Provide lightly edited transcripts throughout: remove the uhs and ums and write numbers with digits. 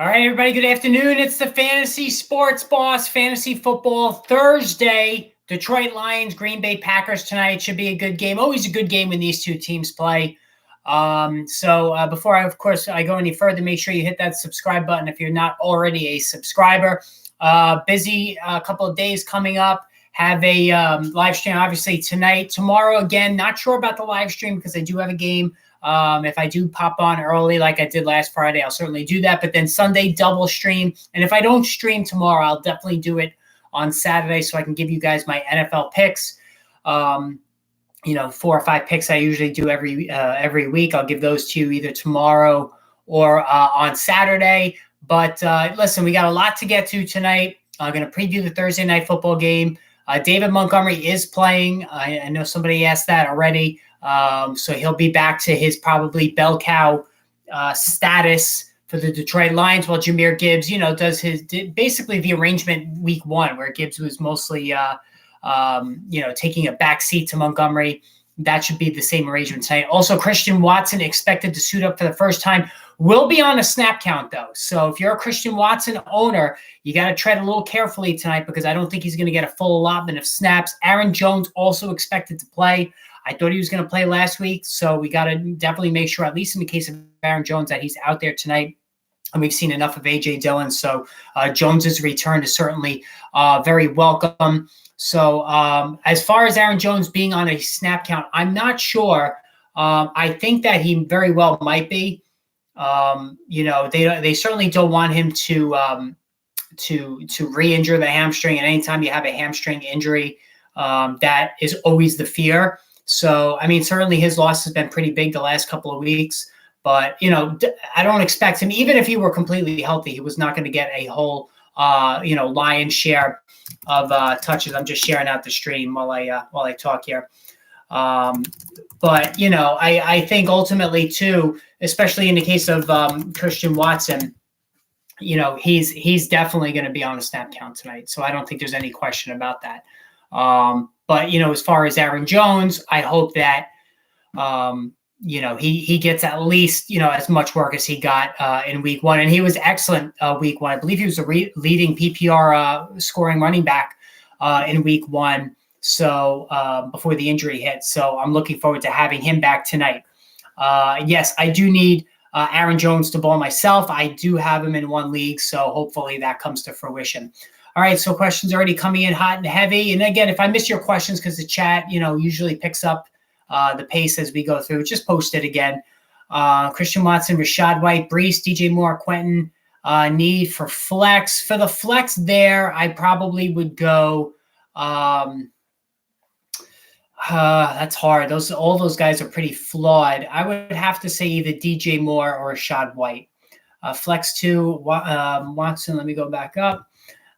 All right, everybody, good afternoon. It's the Fantasy Sports Boss, Fantasy Football Thursday. Detroit Lions, Green Bay Packers tonight. Should be a good game. Always a good game when these two teams play. Before I go any further, make sure you hit that subscribe button if you're not already a subscriber. Busy couple of days coming up. Have a live stream, obviously, tonight. Tomorrow, again, not sure about the live stream because I do have a game. If I do pop on early like I did last Friday, I'll certainly do that. But then Sunday, double stream. And if I don't stream tomorrow, I'll definitely do it on Saturday so I can give you guys my NFL picks. 4 or 5 picks I usually do every week. I'll give those to you either tomorrow or on Saturday. But listen, we got a lot to get to tonight. I'm going to preview the Thursday night football game. David Montgomery is playing. I know somebody asked that already. So he'll be back to his probably bell cow status for the Detroit Lions, while Jahmyr Gibbs, does basically the arrangement week 1 where Gibbs was mostly, taking a back seat to Montgomery. That should be the same arrangement tonight. Also, Christian Watson expected to suit up for the first time. Will be on a snap count, though. So if you're a Christian Watson owner, you got to tread a little carefully tonight because I don't think he's going to get a full allotment of snaps. Aaron Jones also expected to play. I thought he was going to play last week, so we got to definitely make sure, at least in the case of Aaron Jones, that he's out there tonight. And we've seen enough of A.J. Dillon, so Jones's return is certainly very welcome. So as far as Aaron Jones being on a snap count, I'm not sure. I think that he very well might be. They certainly don't want him to re-injure the hamstring. And anytime you have a hamstring injury, that is always the fear. So, I mean, certainly his loss has been pretty big the last couple of weeks. But, I don't expect him, even if he were completely healthy, he was not going to get a whole, lion's share of touches. I'm just sharing out the stream while I talk here. I think ultimately, too, especially in the case of Christian Watson, he's definitely going to be on a snap count tonight. So I don't think there's any question about that. As far as Aaron Jones, I hope that, he gets at least, as much work as he got in week 1. And he was excellent week 1. I believe he was the leading PPR scoring running back in week 1. So before the injury hit. So I'm looking forward to having him back tonight. Yes, I do need Aaron Jones to ball myself. I do have him in 1 league. So hopefully that comes to fruition. All right, so questions already coming in hot and heavy. And again, if I miss your questions because the chat, usually picks up the pace as we go through, just post it again. Christian Watson, Rachaad White, Breece, DJ Moore, Quentin, need for flex. For the flex there, I probably would go that's hard. All those guys are pretty flawed. I would have to say either DJ Moore or Rachaad White. Flex 2, Watson, let me go back up.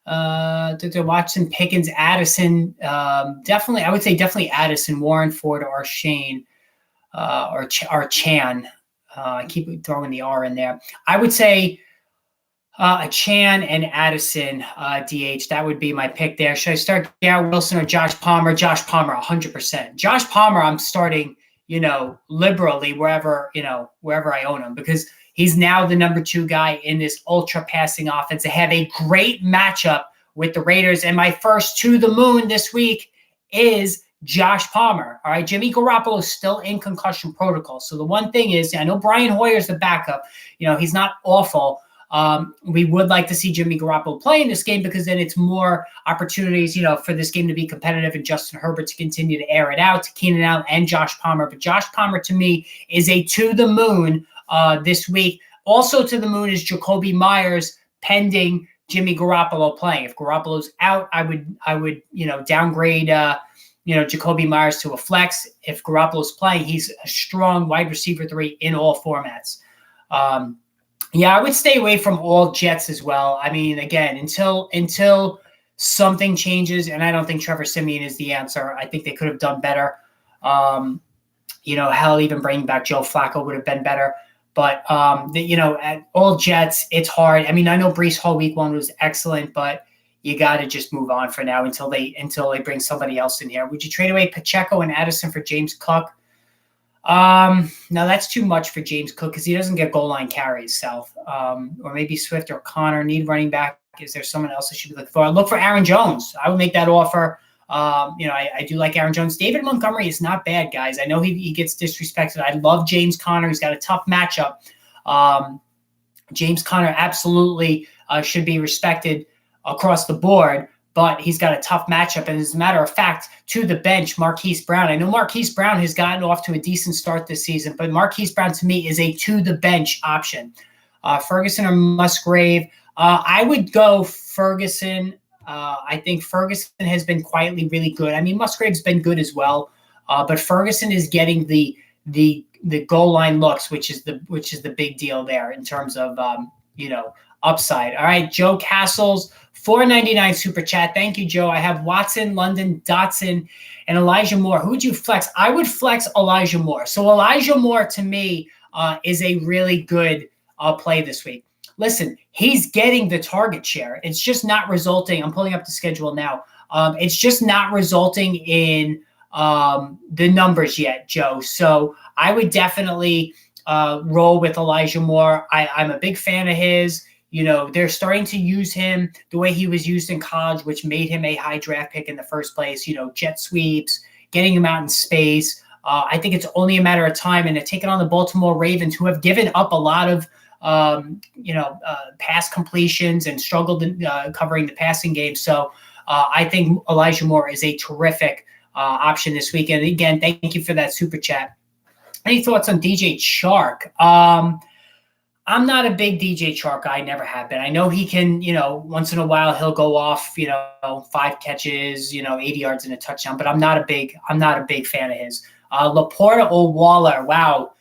Watson, Pickens, Addison, definitely, I would say definitely Addison, Warren, Ford, or Shane, or Chan. I keep throwing the R in there. I would say Chan and Addison, DH. That would be my pick there. Should I start Garrett Wilson or Josh Palmer? Josh Palmer, 100%. Josh Palmer, I'm starting, liberally wherever I own him because he's now the number 2 guy in this ultra passing offense. They have a great matchup with the Raiders. And my first to the moon this week is Josh Palmer. All right. Jimmy Garoppolo is still in concussion protocol. So the one thing is, I know Brian Hoyer's the backup. He's not awful. We would like to see Jimmy Garoppolo play in this game because then it's more opportunities, for this game to be competitive and Justin Herbert to continue to air it out to Keenan Allen and Josh Palmer. But Josh Palmer to me is a to the moon this week. Also to the moon is Jacoby Myers pending Jimmy Garoppolo playing. If Garoppolo's out, I would downgrade Jacoby Myers to a flex. If Garoppolo's playing, he's a strong wide receiver 3 in all formats. I would stay away from all Jets as well. I mean, again, until something changes, and I don't think Trevor Siemian is the answer. I think they could have done better. Even bringing back Joe Flacco would have been better. But, at all Jets, it's hard. I mean, I know Breece Hall week 1 was excellent, but you got to just move on for now until they bring somebody else in here. Would you trade away Pacheco and Addison for James Cook? Now that's too much for James Cook because he doesn't get goal line carries, South. Or maybe Swift or Connor need running back. Is there someone else I should be looking for? Look for Aaron Jones. I would make that offer. I do like Aaron Jones. David Montgomery is not bad, guys. I know he gets disrespected. I love James Conner. He's got a tough matchup. James Conner absolutely should be respected across the board, but he's got a tough matchup. And as a matter of fact, to the bench, Marquise Brown. I know Marquise Brown has gotten off to a decent start this season, but Marquise Brown to me is a to the bench option. Ferguson or Musgrave. I would go Ferguson. I think Ferguson has been quietly really good. I mean, Musgrave's been good as well, but Ferguson is getting the goal line looks, which is the big deal there in terms of upside. All right, Joe Castles, $4.99 super chat. Thank you, Joe. I have Watson, London, Dotson, and Elijah Moore. Who would you flex? I would flex Elijah Moore. So Elijah Moore to me is a really good play this week. Listen, he's getting the target share. It's just not resulting. I'm pulling up the schedule now. It's just not resulting in the numbers yet, Joe. So I would definitely roll with Elijah Moore. I'm a big fan of his. They're starting to use him the way he was used in college, which made him a high draft pick in the first place. Jet sweeps, getting him out in space. I think it's only a matter of time, and they're taking on the Baltimore Ravens, who have given up a lot of pass completions and struggled in covering the passing game. So I think Elijah Moore is a terrific option this weekend. And again, thank you for that super chat. Any thoughts on DJ Chark? I'm not a big DJ Chark guy. I never have been. I know he can, once in a while he'll go off, 5 catches, 80 yards and a touchdown, but I'm not a big fan of his. Laporta or Waller. Wow.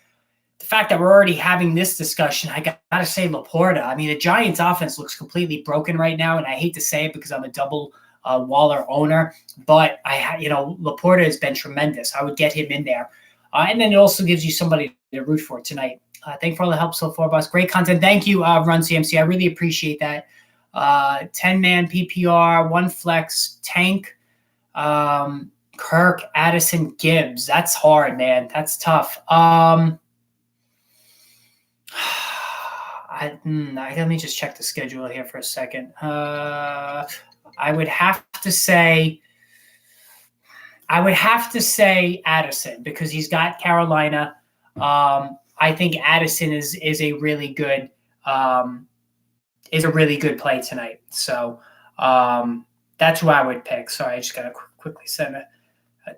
The fact that we're already having this discussion, I got to say Laporta. I mean, the Giants offense looks completely broken right now, and I hate to say it because I'm a double Waller owner, but Laporta has been tremendous. I would get him in there. And then it also gives you somebody to root for tonight. Thanks for all the help so far, boss. Great content. Thank you, Run CMC. I really appreciate that. 10-man PPR, 1 flex, Tank, Kirk, Addison, Gibbs. That's hard, man. That's tough. Let me just check the schedule here for a second. I would have to say Addison because he's got Carolina. I think Addison is a really good play tonight. So that's who I would pick. Sorry, I just gotta quickly send a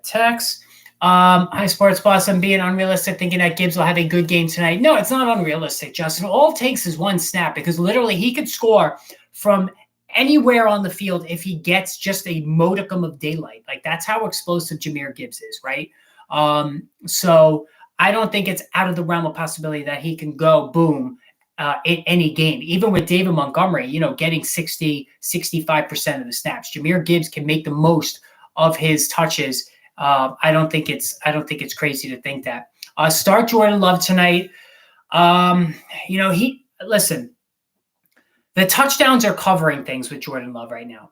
text. Hi, Sports Boss. I'm being unrealistic thinking that Gibbs will have a good game tonight. No, it's not unrealistic, Justin. All it takes is one snap because literally he could score from anywhere on the field if he gets just a modicum of daylight. Like that's how explosive Jahmyr Gibbs is, right? So I don't think it's out of the realm of possibility that he can go boom in any game, even with David Montgomery, getting 60-65% of the snaps. Jahmyr Gibbs can make the most of his touches. I don't think it's crazy to think that. Start Jordan Love tonight. Listen, the touchdowns are covering things with Jordan Love right now.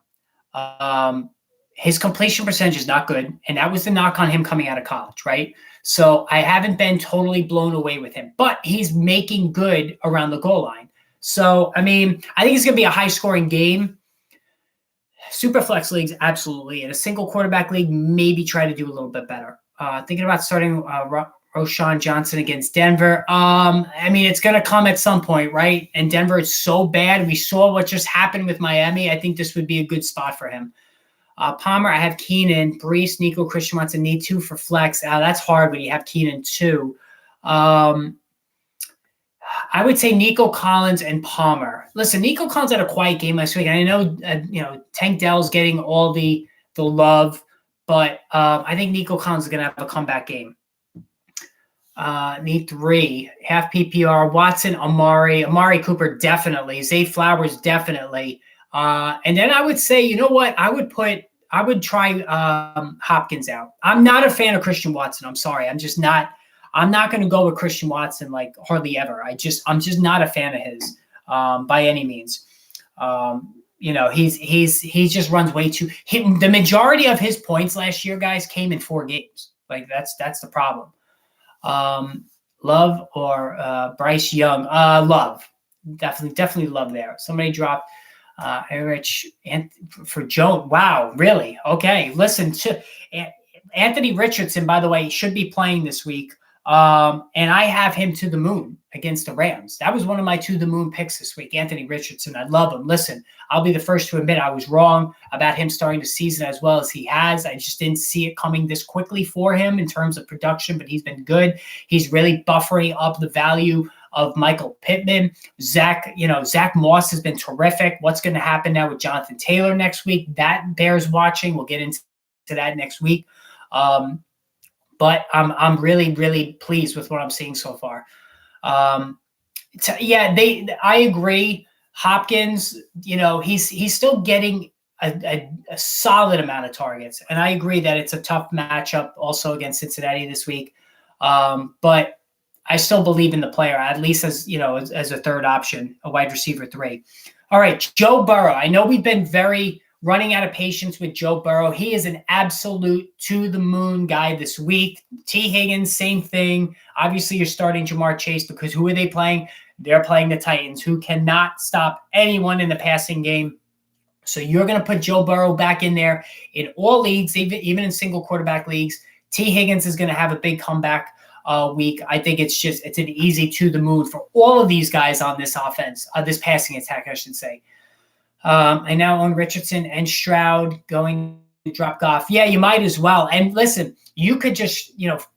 His completion percentage is not good, and that was the knock on him coming out of college, right? So I haven't been totally blown away with him, but he's making good around the goal line. So, I think it's going to be a high-scoring game. Superflex leagues, absolutely. In a single quarterback league, maybe try to do a little bit better. Thinking about starting Roschon Johnson against Denver. It's going to come at some point, right? And Denver is so bad. We saw what just happened with Miami. I think this would be a good spot for him. Palmer, I have Keenan, Brees, Nico, Christian Watson, need 2 for flex. That's hard when you have Keenan 2. I would say Nico Collins and Palmer. Listen, Nico Collins had a quiet game last week. And I know, Tank Dell's getting all the love, but I think Nico Collins is going to have a comeback game. Need 3, half PPR, Watson, Amari Cooper, definitely. Zay Flowers, definitely. And then I would say, you know what? I would try Hopkins out. I'm not a fan of Christian Watson. I'm sorry. I'm not going to go with Christian Watson like hardly ever. I'm just not a fan of his by any means. He just runs way too. The majority of his points last year, guys, came in 4 games. Like that's the problem. Love or Bryce Young? Love. Definitely love there. Somebody dropped Rich and for Joe. Wow, really? Okay. Listen to Anthony Richardson, by the way, should be playing this week. And I have him to the moon against the Rams. That was one of my to the moon picks this week. Anthony Richardson. I love him. Listen, I'll be the first to admit I was wrong about him starting the season as well as he has. I just didn't see it coming this quickly for him in terms of production, but he's been good. He's really buffering up the value of Michael Pittman. Zach Moss has been terrific. What's going to happen now with Jonathan Taylor next week? That bears watching. We'll get into that next week. But I'm really, really pleased with what I'm seeing so far. I agree. Hopkins, he's still getting a solid amount of targets. And I agree that it's a tough matchup also against Cincinnati this week. But I still believe in the player, at least as a third option, a wide receiver 3. All right, Joe Burrow. I know we've been very running out of patience with Joe Burrow. He is an absolute to the moon guy this week. T. Higgins, same thing. Obviously, you're starting Jamar Chase because who are they playing? They're playing the Titans, who cannot stop anyone in the passing game. So you're going to put Joe Burrow back in there in all leagues, even in single quarterback leagues. T. Higgins is going to have a big comeback week. I think it's an easy to the moon for all of these guys on this offense, this passing attack, I should say. I now own Richardson and Stroud going to drop Goff. Yeah, you might as well. And listen, you could just,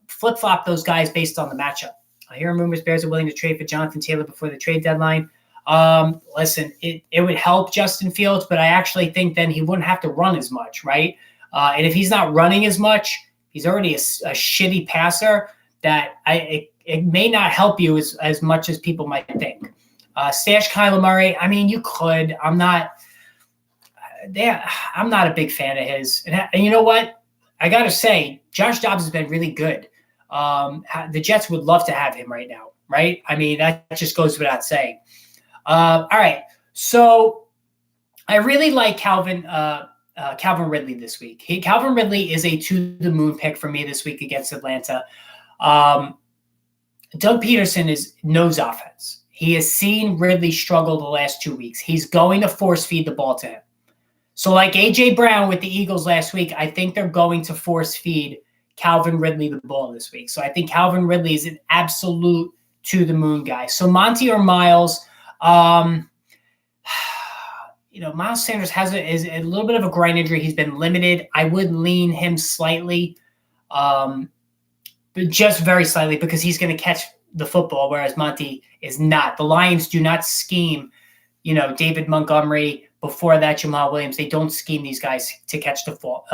flip-flop those guys based on the matchup. I hear rumors Bears are willing to trade for Jonathan Taylor before the trade deadline. Listen, it would help Justin Fields, but I actually think then he wouldn't have to run as much, right? And if he's not running as much, he's already a shitty passer that it may not help you as much as people might think. Stash Kyler Murray. I mean, you could. I'm not a big fan of his. And you know what? I got to say, Josh Dobbs has been really good. The Jets would love to have him right now, right? I mean, that just goes without saying. All right. So I really like Calvin Ridley this week. Calvin Ridley is a to-the-moon pick for me this week against Atlanta. Doug Peterson knows offense. He has seen Ridley struggle the last 2 weeks. He's going to force feed the ball to him. So like A.J. Brown with the Eagles last week, I think they're going to force feed Calvin Ridley the ball this week. So I think Calvin Ridley is an absolute to-the-moon guy. So Monty or Miles, Miles Sanders is a little bit of a groin injury. He's been limited. I would lean him slightly, but just very slightly because he's going to catch the football, whereas Monty is not. The Lions do not scheme, David Montgomery, before that Jamal Williams. They don't scheme these guys to catch the football.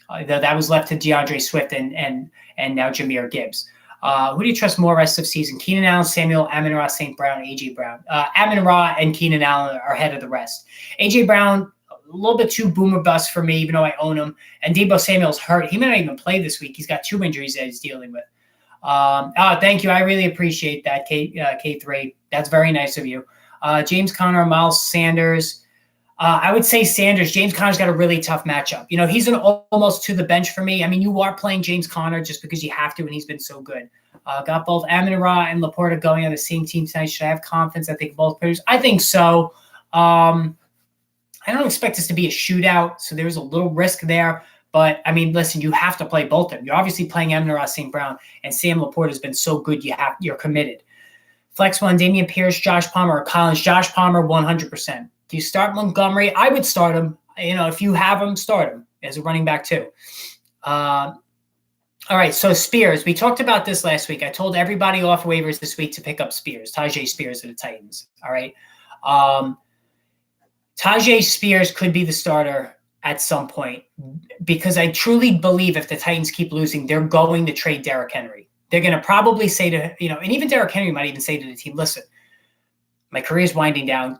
That was left to DeAndre Swift and now Jahmyr Gibbs. Who do you trust more rest of season? Keenan Allen, Samuel, Amon-Ra, St. Brown, A.J. Brown. Amon-Ra and Keenan Allen are ahead of the rest. A.J. Brown, a little bit too boomer bust for me, even though I own him. And Deebo Samuel's hurt. He may not even play this week. He's got 2 injuries that he's dealing with. Thank you. I really appreciate that, K3. That's very nice of you. James Conner, Miles Sanders. I would say Sanders. James Conner's got a really tough matchup. He's an almost to the bench for me. I mean, you are playing James Conner just because you have to, and he's been so good. Got both Amon-Ra and Laporta going on the same team tonight. Should I have confidence? I think both players. I think so. I don't expect this to be a shootout, so there's a little risk there. But, I mean, listen, you have to play both of them. You're obviously playing Amon-Ra, St. Brown, and Sam Laporta has been so good you're committed. Flex one, Dameon Pierce, Josh Palmer, or Collins. Josh Palmer, 100%. Do you start Montgomery? I would start him. If you have him, start him as a running back too. All right, so Spears. We talked about this last week. I told everybody off waivers this week to pick up Spears, Tyjae Spears of the Titans. All right. Tyjae Spears could be the starter at some point because I truly believe if the Titans keep losing, they're going to trade Derrick Henry. They're going to probably say to, and even Derrick Henry might even say to the team, listen, my career is winding down.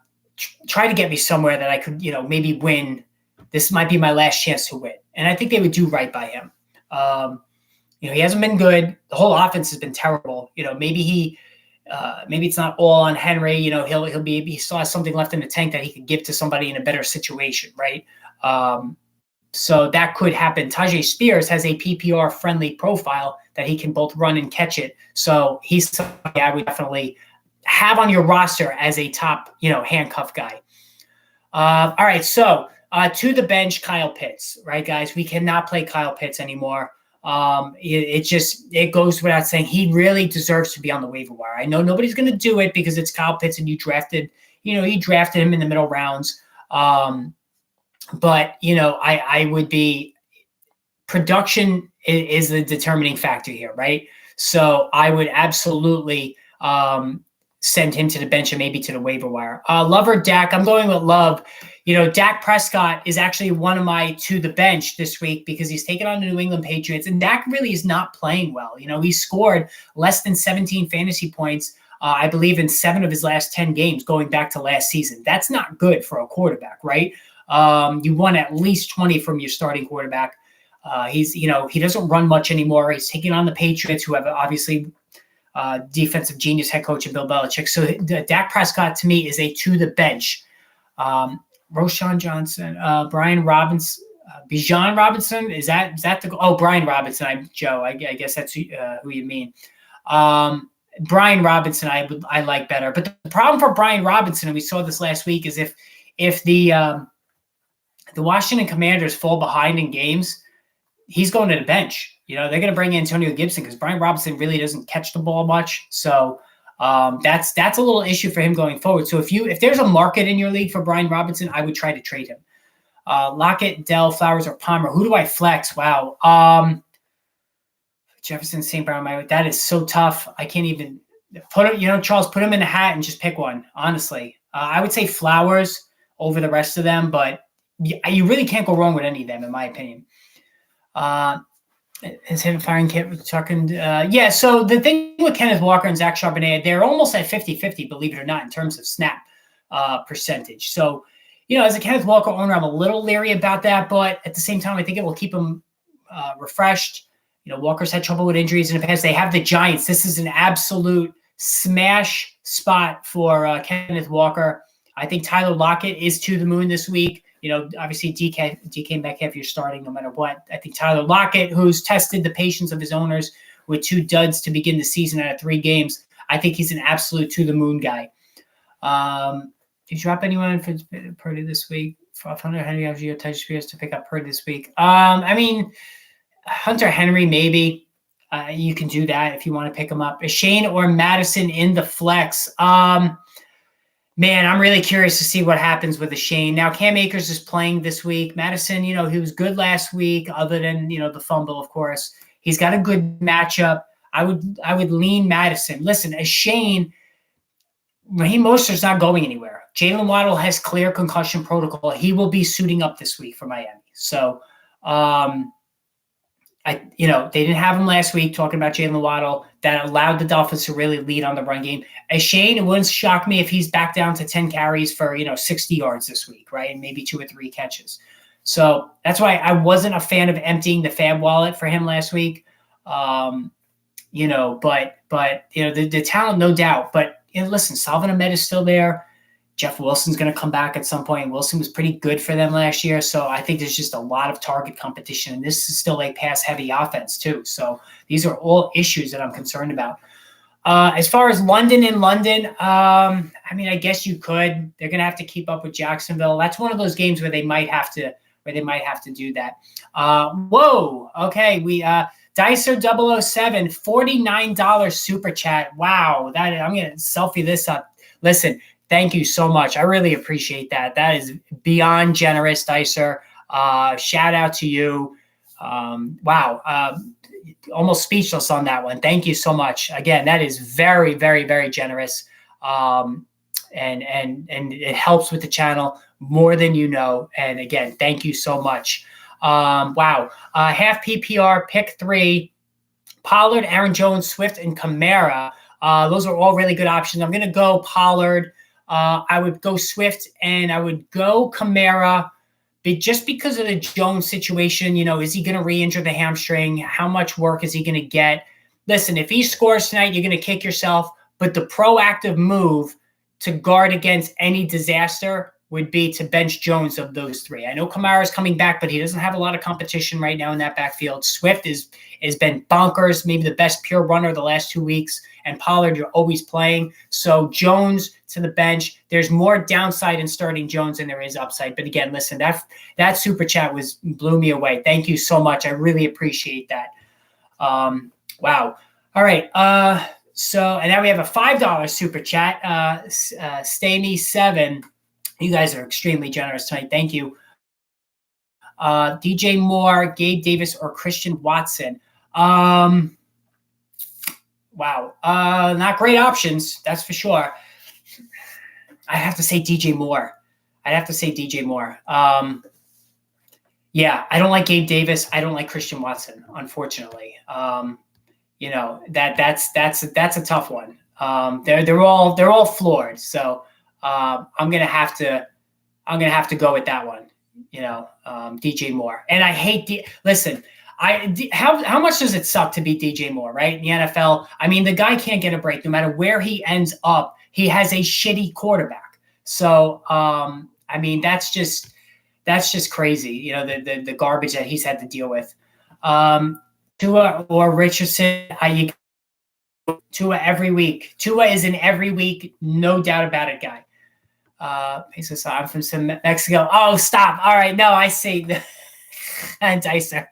Try to get me somewhere that I could, maybe win. This might be my last chance to win. And I think they would do right by him. He hasn't been good. The whole offense has been terrible. Maybe it's not all on Henry. He still has something left in the tank that he could give to somebody in a better situation, right? So that could happen. Tyjae Spears has a PPR friendly profile that he can both run and catch it. So he's somebody I would definitely have on your roster as a top, handcuff guy. All right. So to the bench, Kyle Pitts, right, guys? We cannot play Kyle Pitts anymore. It goes without saying he really deserves to be on the waiver wire. I know nobody's going to do it because it's Kyle Pitts and you drafted him in the middle rounds. But I would be, production is the determining factor here, right? So I would absolutely send him to the bench and maybe to the waiver wire. Love or Dak? I'm going with Love. Dak Prescott is actually one of my to the bench this week because he's taken on the New England Patriots, and Dak really is not playing well. He scored less than 17 fantasy points, I believe, in 7 of his last 10 games going back to last season. That's not good for a quarterback, right? You want at least 20 from your starting quarterback. He doesn't run much anymore. He's taking on the Patriots, who have obviously defensive genius head coach Bill Belichick. So Dak Prescott to me is a to the bench. Roschon Johnson, Brian Robinson, Bijan Robinson. Is that Brian Robinson? Joe. I guess that's who you mean. Brian Robinson, I like better. But the problem for Brian Robinson, and we saw this last week, is if the Washington Commanders fall behind in games, he's going to the bench. They're going to bring in Antonio Gibson because Brian Robinson really doesn't catch the ball much. So that's a little issue for him going forward. So if there's a market in your league for Brian Robinson, I would try to trade him. Lockett, Dell, Flowers, or Palmer. Who do I flex? Wow. Jefferson, St. Brown. That is so tough. I can't even put him. Charles, put him in a hat and just pick one. Honestly, I would say Flowers over the rest of them, but you really can't go wrong with any of them, in my opinion. His hit and firing kit talking. So the thing with Kenneth Walker and Zach Charbonnet, they're almost at 50-50, believe it or not, in terms of snap percentage. So, as a Kenneth Walker owner, I'm a little leery about that, but at the same time, I think it will keep him refreshed. Walker's had trouble with injuries in the past. They have the Giants. This is an absolute smash spot for Kenneth Walker. I think Tyler Lockett is to the moon this week. Obviously DK Metcalf, you're starting no matter what. I think Tyler Lockett, who's tested the patience of his owners with 2 duds to begin the season out of 3 games, I think he's an absolute to the moon guy. Did you drop anyone for Purdy this week? Hunter Henry, Tyjae Spears to pick up Purdy this week. Hunter Henry, maybe. You can do that if you want to pick him up. Is Shane or Madison in the flex? Man, I'm really curious to see what happens with the Shane. Now, Cam Akers is playing this week. Madison, he was good last week, other than, the fumble, of course. He's got a good matchup. I would lean Madison. Listen, a Shane, Raheem Mostert's not going anywhere. Jalen Waddle has clear concussion protocol. He will be suiting up this week for Miami. So, they didn't have him last week talking about Jalen Waddle. That allowed the Dolphins to really lead on the run game. As Shane, it wouldn't shock me if he's back down to 10 carries for, 60 yards this week, right? And maybe 2 or 3 catches. So that's why I wasn't a fan of emptying the Fab wallet for him last week. But the talent, no doubt. But listen, Salvin Ahmed is still there. Jeff Wilson's going to come back at some point. Wilson was pretty good for them last year. So I think there's just a lot of target competition. And this is still a pass-heavy offense, too. So these are all issues that I'm concerned about. As far as London, I guess you could. They're going to have to keep up with Jacksonville. That's one of those games where they might have to do that. Whoa. Okay. We Dicer 007, $49 super chat. Wow. I'm going to selfie this up. Listen, thank you so much. I really appreciate that. That is beyond generous, Dicer. Shout out to you. Wow. Almost speechless on that one. Thank you so much. Again, that is very, very, very generous. And it helps with the channel more than you know. And again, thank you so much. Wow. Half PPR, pick 3, Pollard, Aaron Jones, Swift, and Kamara. Those are all really good options. I'm going to go Pollard. I would go Swift, and I would go Kamara. Just because of the Jones situation, is he going to re-injure the hamstring? How much work is he going to get? Listen, if he scores tonight, you're going to kick yourself. But the proactive move to guard against any disaster would be to bench Jones of those three. I know Kamara's coming back, but he doesn't have a lot of competition right now in that backfield. Swift has been bonkers, maybe the best pure runner the last 2 weeks. And Pollard, you're always playing. So Jones to the bench. There's more downside in starting Jones than there is upside. But again, listen, that super chat blew me away. Thank you so much. I really appreciate that. Wow. All right. So, and now we have a $5 super chat. Stamy7. You guys are extremely generous tonight. Thank you. DJ Moore, Gabe Davis, or Christian Watson. Wow. Not great options. That's for sure. I have to say DJ Moore. Yeah, I don't like Gabe Davis. I don't like Christian Watson, unfortunately. That's a tough one. They're all floored. So I'm gonna have to go with that one. DJ Moore. And I hate listen. How much does it suck to be DJ Moore, right? In the NFL, I mean, the guy can't get a break. No matter where he ends up, he has a shitty quarterback. So I mean, that's just crazy. The garbage that he's had to deal with. Tua or Richardson, Tua every week. Tua is an every week, no doubt about it, guy. I'm from Mexico. Oh, stop. All right. No, I see. Dicer,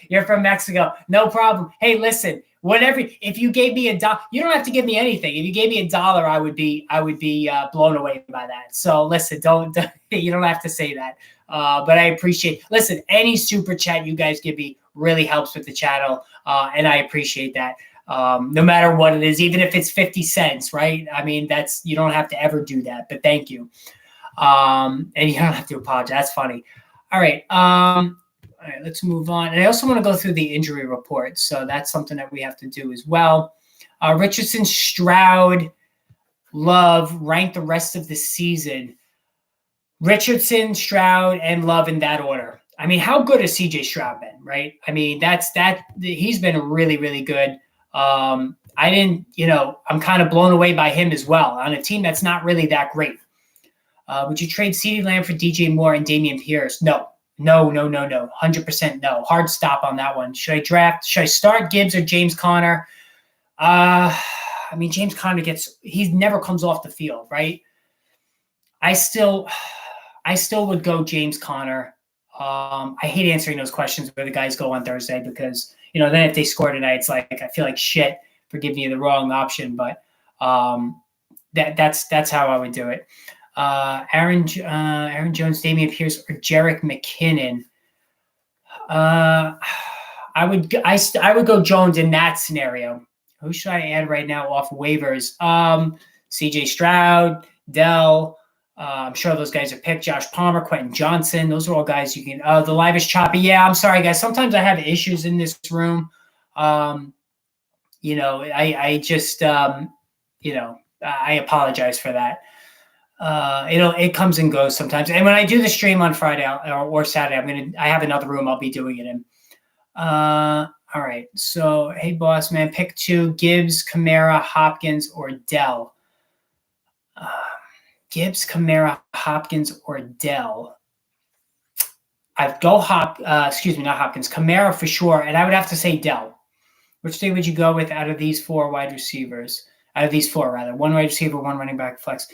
you're from Mexico. No problem. Hey, listen, if you gave me $1, you don't have to give me anything. If you gave me $1, I would be blown away by that. So listen, you don't have to say that. But I appreciate, listen, any super chat you guys give me really helps with the channel. And I appreciate that. No matter what it is, even if it's 50 cents, right? I mean, you don't have to ever do that, but thank you. And you don't have to apologize. That's funny. All right. All right, let's move on. And I also want to go through the injury report. So that's something that we have to do as well. Richardson, Stroud, Love ranked the rest of the season. Richardson, Stroud, and Love in that order. I mean, how good has CJ Stroud been, right? I mean, he's been really, really good. I'm kind of blown away by him as well on a team that's not really that great. Would you trade CeeDee Lamb for DJ Moore and Dameon Pierce? No. 100% no. Hard stop on that one. Should I start Gibbs or James Conner? I mean, James Conner he never comes off the field, right? I still would go James Conner. I hate answering those questions where the guys go on Thursday because, then if they score tonight, it's like, I feel like shit for giving you the wrong option, but that's how I would do it. Aaron Jones, Dameon Pierce, or Jerick McKinnon. I would go Jones in that scenario. Who should I add right now off waivers? CJ Stroud, Dell. I'm sure those guys are picked. Josh Palmer, Quentin Johnson. Those are all guys you can. The live is choppy. Yeah, I'm sorry, guys. Sometimes I have issues in this room. I apologize for that. It comes and goes sometimes. And when I do the stream on Friday or Saturday, I have another room I'll be doing it in. All right. So, hey, boss man, pick 2: Gibbs, Kamara, Hopkins, or Dell. Gibbs, Kamara, Hopkins, or Dell. I'd go not Hopkins, Kamara for sure. And I would have to say Dell. Which day would you go with out of these 4 wide receivers? Out of these 4, rather. 1 wide receiver, 1 running back flex.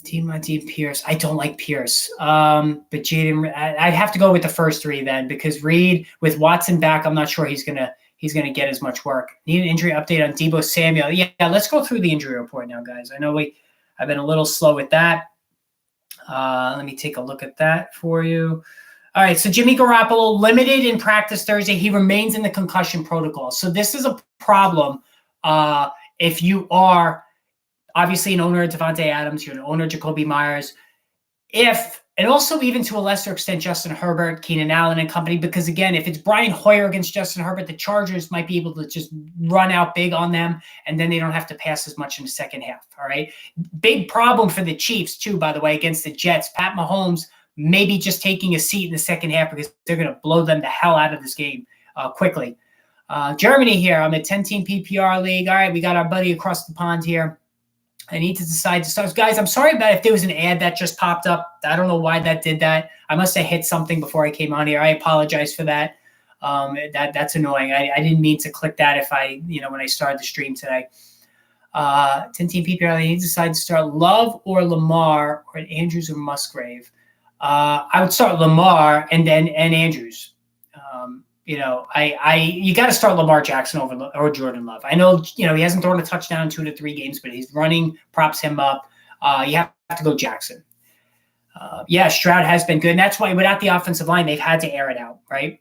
Dean Pierce. I don't like Pierce. But Jaden, I'd have to go with the first 3 then, because Reed with Watson back, I'm not sure he's gonna get as much work. Need an injury update on Deebo Samuel. Yeah, let's go through the injury report now, guys. I know I've been a little slow with that. Let me take a look at that for you. All right, so Jimmy Garoppolo limited in practice Thursday. He remains in the concussion protocol. So this is a problem if you are obviously an owner of Devontae Adams, you're an owner of Jacoby Myers, and also even to a lesser extent, Justin Herbert, Keenan Allen and company, because again, if it's Brian Hoyer against Justin Herbert, the Chargers might be able to just run out big on them, and then they don't have to pass as much in the second half, all right? Big problem for the Chiefs, too, by the way, against the Jets. Pat Mahomes maybe just taking a seat in the second half because they're going to blow them the hell out of this game quickly. Germany here. I'm a 10-team PPR league. All right, we got our buddy across the pond here. I need to decide to start. Guys, I'm sorry about if there was an ad that just popped up. I don't know why that did that. I must have hit something before I came on here. I apologize for that. That's annoying. I didn't mean to click that when I started the stream today. 10-team PPR, they need to decide to start Love or Lamar or Andrews or Musgrave. I would start Lamar and Andrews. You got to start Lamar Jackson or Jordan Love. I know, he hasn't thrown a touchdown in 2 to 3 games, but he's running, props him up. You have to go Jackson. Stroud has been good. And that's why without the offensive line, they've had to air it out, right?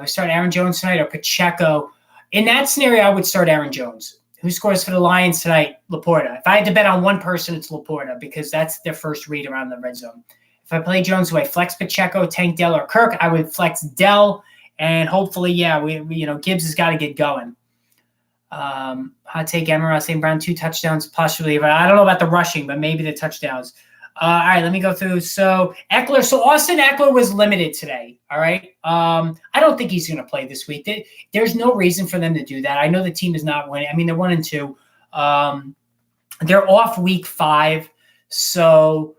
We start Aaron Jones tonight or Pacheco. In that scenario, I would start Aaron Jones. Who scores for the Lions tonight? Laporta. If I had to bet on one person, it's Laporta because that's their first read around the red zone. If I play Jones, do I flex Pacheco, Tank Dell, or Kirk? I would flex Dell. And hopefully, Gibbs has got to get going. Hot take, Amon-Ra St. Brown, 2 touchdowns, possibly. But I don't know about the rushing, but maybe the touchdowns. All right, let me go through. So Eckler. So Austin Eckler was limited today. All right. I don't think he's going to play this week. There's no reason for them to do that. I know the team is not winning. I mean, they're 1-2. They're off week 5. So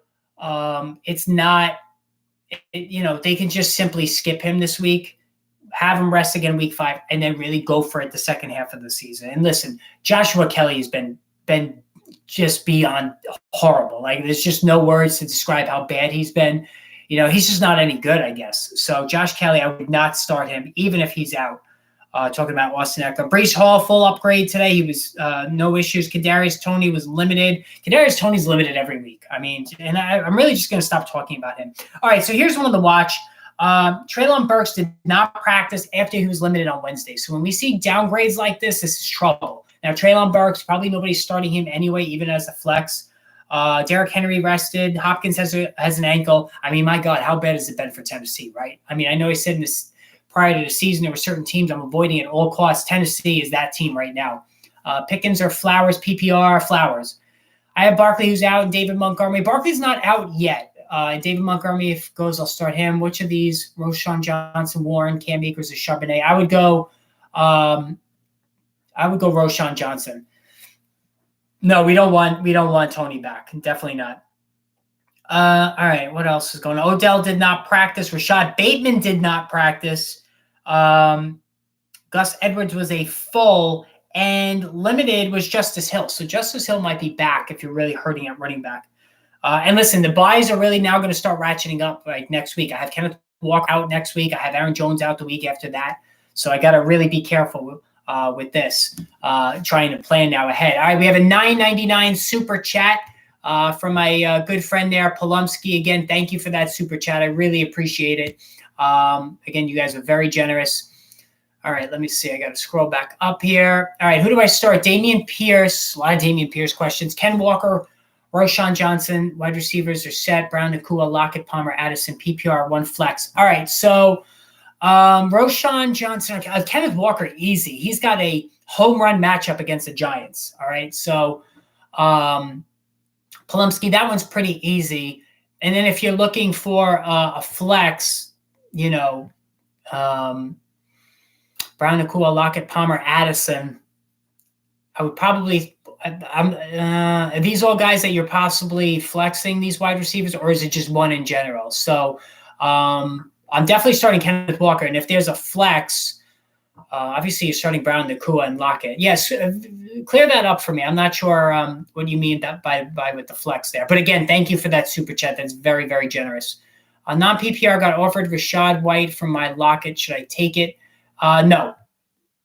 it's not, they can just simply skip him this week. Have him rest again week 5, and then really go for it the second half of the season. And listen, Joshua Kelly has been just beyond horrible. Like, there's just no words to describe how bad he's been. He's just not any good, I guess. So Josh Kelly, I would not start him, even if he's out. Talking about Austin Eckler. Breece Hall, full upgrade today. He was no issues. Kadarius Toney was limited. Kadarius Toney's limited every week. I mean, and I'm really just going to stop talking about him. All right, so here's one to watch. Treylon Burks did not practice after he was limited on Wednesday. So when we see downgrades like this is trouble. Now, Treylon Burks, probably nobody's starting him anyway, even as a flex. Derrick Henry rested. Hopkins has an ankle. I mean, my God, how bad has it been for Tennessee, right? I mean, I know I said this prior to the season, there were certain teams I'm avoiding at all costs. Tennessee is that team right now. Pickens or Flowers, PPR, Flowers. I have Barkley who's out and David Montgomery. Barkley's not out yet. David Montgomery, if goes, I'll start him. Which of these? Roschon Johnson, Warren, Cam Akers, or Charbonnet? I would go Roschon Johnson. No, we don't want Toney back. Definitely not. All right, what else is going on? Odell did not practice. Rashad Bateman did not practice. Gus Edwards was a full, and limited was Justice Hill. So Justice Hill might be back if you're really hurting at running back. And listen, the buys are really now going to start ratcheting up like next week. I have Kenneth Walker out next week. I have Aaron Jones out the week after that. So I got to really be careful with this, trying to plan now ahead. All right, we have a $9.99 super chat from my good friend there, Polumsky. Again, thank you for that super chat. I really appreciate it. Again, you guys are very generous. All right, let me see. I got to scroll back up here. All right, who do I start? Dameon Pierce. A lot of Dameon Pierce questions. Ken Walker, Roschon Johnson, wide receivers are set. Brown, Nakua, Lockett, Palmer, Addison, PPR, 1 flex. All right, so Roschon Johnson, Kenneth Walker, easy. He's got a home run matchup against the Giants. All right, so Polumsky, that one's pretty easy. And then if you're looking for a flex, Brown, Nakua, Lockett, Palmer, Addison, I would probably are these all guys that you're possibly flexing, these wide receivers, or is it just one in general? So I'm definitely starting Kenneth Walker. And if there's a flex, obviously you're starting Brown, Nakua, and Lockett. Yes, clear that up for me. I'm not sure what you mean that by with the flex there. But again, thank you for that super chat. That's very, very generous. Non-PPR got offered Rachaad White from my Lockett. Should I take it? No.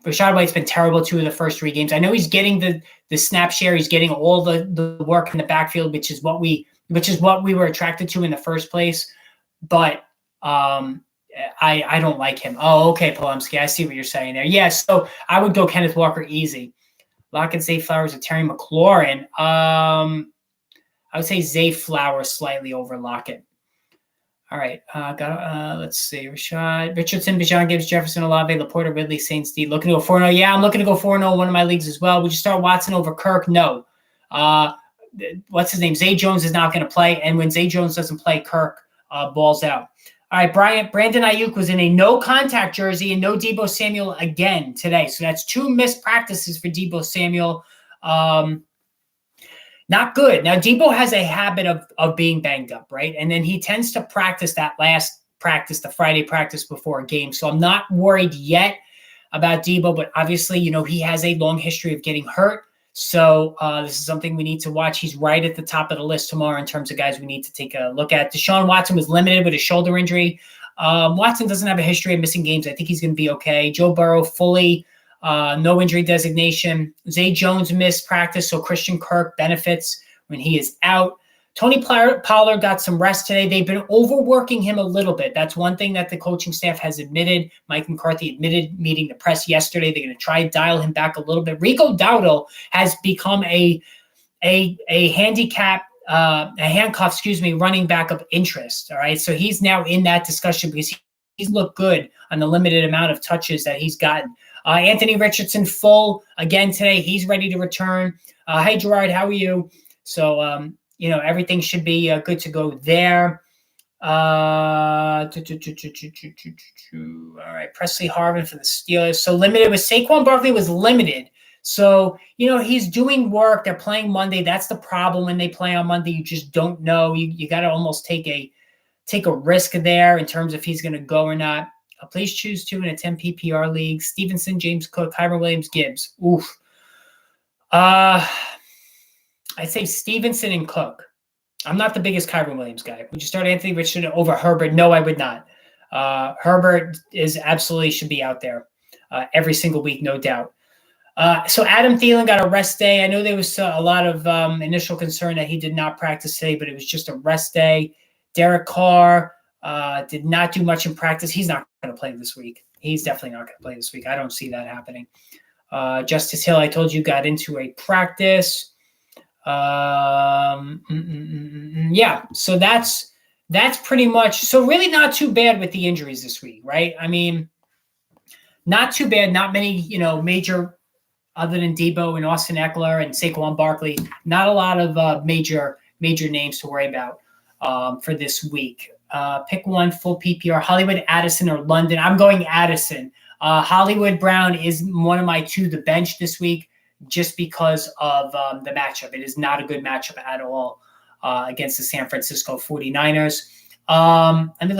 Rachaad White's been terrible 2 of the first 3 games. I know he's getting the snap share. He's getting all the work in the backfield, which is what we were attracted to in the first place. But I don't like him. Oh, okay, Polumsky. I see what you're saying there. Yeah, so I would go Kenneth Walker easy. Lockett, Zay Flowers, and Terry McLaurin. I would say Zay Flowers slightly over Lockett. All right, let's see. Rashad, Richardson, Bijan Gibbs, Jefferson, Olave, Laporta, Ridley, Saints, D. Looking to go 4-0. Yeah, I'm looking to go 4-0 in one of my leagues as well. Would you start Watson over Kirk? No. What's his name? Zay Jones is not going to play, and when Zay Jones doesn't play, Kirk balls out. All right, Brandon Ayuk was in a no-contact jersey and no Deebo Samuel again today. So that's 2 missed practices for Deebo Samuel. Now, not good. Now, Debo has a habit of being banged up, right? And then he tends to practice that last practice, the Friday practice before a game. So I'm not worried yet about Debo, but obviously, he has a long history of getting hurt. So this is something we need to watch. He's right at the top of the list tomorrow in terms of guys we need to take a look at. Deshaun Watson was limited with a shoulder injury. Watson doesn't have a history of missing games. I think he's going to be okay. Joe Burrow fully no injury designation. Zay Jones missed practice, so Christian Kirk benefits when he is out. Tony Pollard got some rest today. They've been overworking him a little bit. That's one thing that the coaching staff has admitted. Mike McCarthy admitted meeting the press yesterday. They're going to try and dial him back a little bit. Rico Dowdle has become a handcuff, running back of interest. All right, so he's now in that discussion because he's looked good on the limited amount of touches that he's gotten. Anthony Richardson full again today. He's ready to return. Hey, Gerard, how are you? So, everything should be good to go there. All right, Presley Harvin for the Steelers. So limited with Saquon Barkley was limited. So, he's doing work. They're playing Monday. That's the problem when they play on Monday. You just don't know. You got to almost take a risk there in terms of he's going to go or not. Please choose 2 in a 10 PPR league. Stevenson, James Cook, Kyren Williams, Gibbs. Oof. I'd say Stevenson and Cook. I'm not the biggest Kyren Williams guy. Would you start Anthony Richardson over Herbert? No, I would not. Herbert absolutely should be out there every single week, no doubt. So Adam Thielen got a rest day. I know there was a lot of initial concern that he did not practice today, but it was just a rest day. Derek Carr did not do much in practice. He's not going to play this week. He's definitely not going to play this week. I don't see that happening. Justice Hill, I told you, got into a practice. Yeah, so that's pretty much, so really not too bad with the injuries this week, right? I mean, not too bad. Not many, major, other than Debo and Austin Eckler and Saquon Barkley, not a lot of major names to worry about for this week. Pick one, full PPR, Hollywood, Addison, or London. I'm going Addison. Hollywood Brown is one of my 2 to bench this week just because of the matchup. It is not a good matchup at all against the San Francisco 49ers. Let me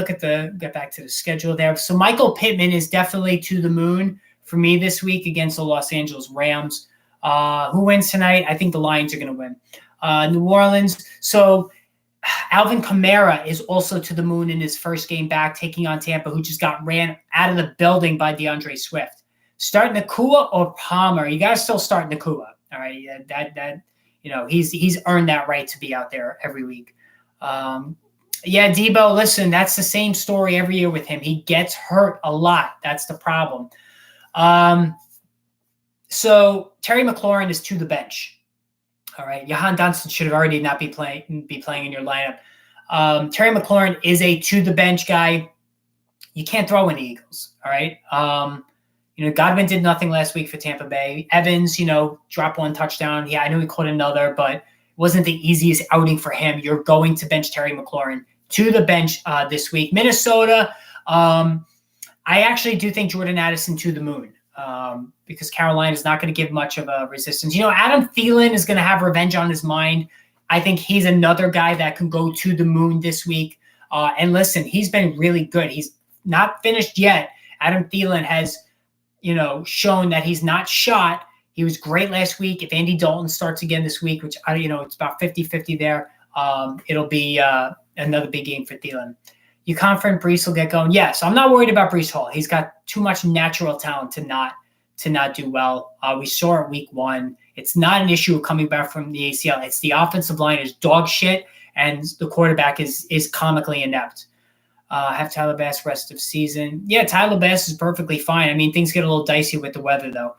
get back to the schedule there. So Michael Pittman is definitely to the moon for me this week against the Los Angeles Rams. Who wins tonight? I think the Lions are going to win. New Orleans. So Alvin Kamara is also to the moon in his first game back, taking on Tampa, who just got ran out of the building by DeAndre Swift. Start Nakua or Palmer? You got to still start Nakua. All right, he's earned that right to be out there every week. Debo. Listen, that's the same story every year with him. He gets hurt a lot. That's the problem. So Terry McLaurin is to the bench. All right, Jahan Dotson should have already not be playing in your lineup. Terry McLaurin is a to the bench guy. You can't throw in the Eagles. All right. Godwin did nothing last week for Tampa Bay. Evans, dropped 1 touchdown. Yeah, I know he caught another, but it wasn't the easiest outing for him. You're going to bench Terry McLaurin to the bench this week. Minnesota, I actually do think Jordan Addison to the moon. Because Carolina is not going to give much of a resistance. Adam Thielen is going to have revenge on his mind. I think he's another guy that can go to the moon this week. And listen, he's been really good. He's not finished yet. Adam Thielen has, shown that he's not shot. He was great last week. If Andy Dalton starts again this week, which it's about 50-50 there, it'll be another big game for Thielen. You confident Breece will get going? Yeah, so I'm not worried about Breece Hall. He's got too much natural talent to not do well. We saw it week 1. It's not an issue of coming back from the ACL. It's the offensive line is dog shit, and the quarterback is comically inept. Have Tyler Bass rest of season. Yeah, Tyler Bass is perfectly fine. I mean, things get a little dicey with the weather, though,